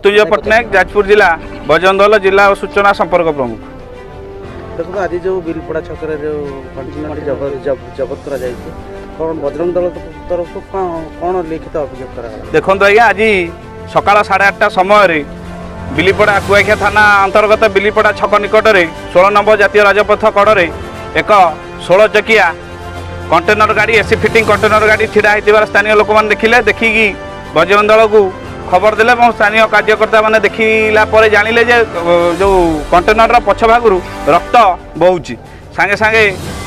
मृत्युंजय पट्टनायक जाजपुर जिला बजरंग दल जिला और सूचना संपर्क प्रमुख। देखो आज जो बिलपड़ा छक जो कंटेनर जबत करा कौन बजरंग दल तरफ कौन लिखित अभियोग करा देखो आज्ञा आज सकाल 8:30 समय बिलीपड़ा कुआखिया थाना अंतर्गत बिलीपड़ा छक निकट में 16 नंबर जातीय राजपथ कड़े एक 16 चकिया कंटेनर गाड़ी एसी फिटिंग कंटेनर गाड़ी छिड़ा होता स्थानीय लोक मैंने देखिले देखिकी बजरंग दल को खबर देले और स्थानीय कार्यकर्ता मैंने देखला जानिले जे जो कंटेनर पछ भागरू रक्त बहुची सांगे सांगे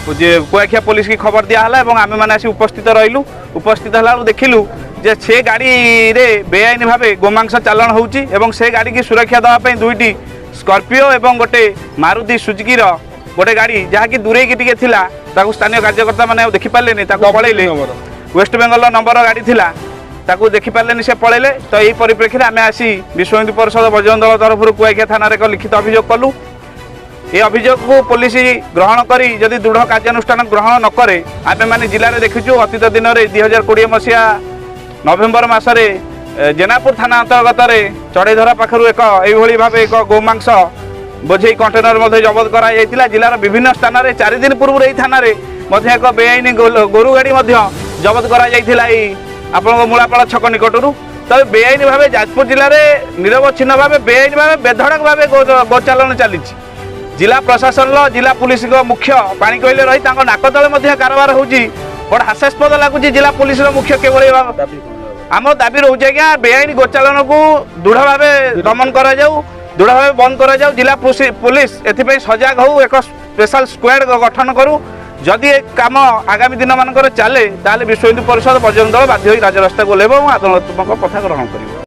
कुआखिया पुलिस की खबर दिहला और आम मैंने उपस्थित रहिलु उपस्थित है देखिलु जे से गाड़ी रे बेआईन भाव गोमांस चालाण होउची एवं से गाड़ी की सुरक्षा देवाई दुईटी स्कॉर्पियो एवं गोटे मारुति सुजुकी गोटे गाड़ी जहाँकि दूरे की टिके थिला ताकू स्थानीय कार्यकर्ता मैंने देखी पारे पलैले वेस्ट बेंगल नंबर गाड़ी थिला ताकू देखी पारे से पलैले तो यही परिप्रेक्षी आम आसी विश्व हिंदू परिषद बजरंग दल तरफ कुआखिया थाना एक लिखित अभियोग कलु। ये अभियोग को पुलिस ग्रहण करी जदि दृढ़ कार्यानुष्ठान ग्रहण न करे आम मैंने जिले में देखीचु अतीत दिन में 2020 मसीहा नवेम्बर मसरे जेनापुर थाना अंतर्गत चढ़ईधरा पाखर एक भाव एक गोमांस बोझे कंटेनर जबत कर जिलार विभिन्न स्थान में 4 दिन पूर्व यही थाना एक बेआईन गोरु गाड़ी जबत कर मूलापाड़ छक निकटू तब बेआईन भाव जाजपुर जिले में निरवच्छिन्न भाव बेआईन भाव बेधड़क भाव गोचालन चली जिला प्रशासन जिला पुलिस मुख्य पानी कोईले रही नाक तले कारबार होची बड़ हास्यास्पद लगुच जिला पुलिस मुख्य केवल आम दाबी रोचे आज्ञा बेआईन गोचालन को दृढ़ भाव दमन कर दृढ़ भाव बंद कर जिला पुलिस एथि सजग हो एक स्पेशल स्क्वाड गठन करू जदि काम आगामी दिन मान चले विश्व हिंदू परिषद बजरंग दल बाध्य राजरास्ता को ओह्लैब और आंदोलनात्मक पथा ग्रहण कर।